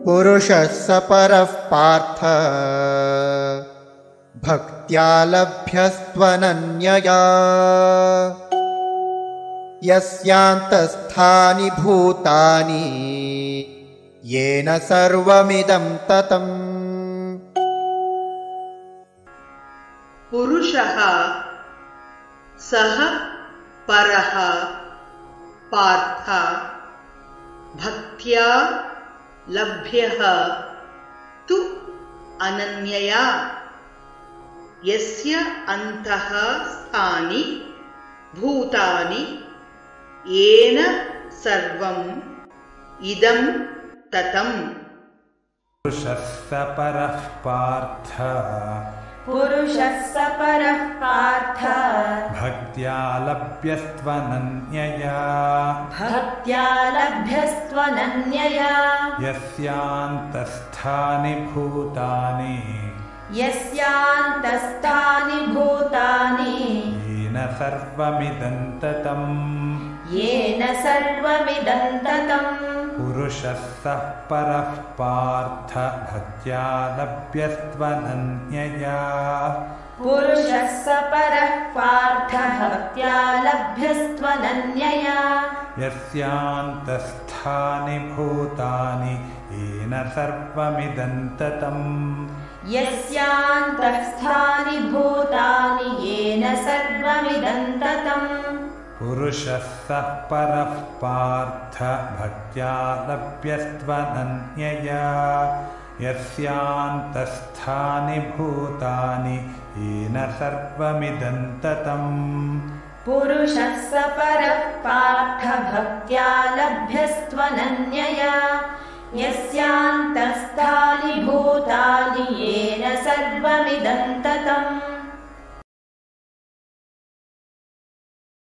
पुरुषः स परः पार्थ भक्त्या लभ्यस्त्वनन्यया यस्यान्तस्थानि भूतानि येन सर्वमिदं ततम्। पुरुषः सः परः पार्थ भक्त्या लभ्यः तु अनन्यया यस्य अन्तः स्थानि भूतानि येन सर्वम् इदं ततम्। पुरुषः स परः पार्थ भक्त्या लभ्यस्त्वनन्यया यस्यान्तस्थानि भूतानि येन सर्वमिदं ततम्। पुरुषः सः परः पार्थ भक्त्या लभ्यस्त्वनन्यया यस्यान्तस्थानि भूतानि येन सर्वमिदं ततम्। पुरुषः सः परः पार्थ भक्त्या लभ्यस्त्वनन्यया यस्यान्तस्थानि भूतानि येन सर्वमिदं ततम्। पुरुषः स परः पार्थ भक्त्या लभ्यस्त्वनन्यया यस्यान्तस्थानि भूतानि येन सर्वमिदं ततम्।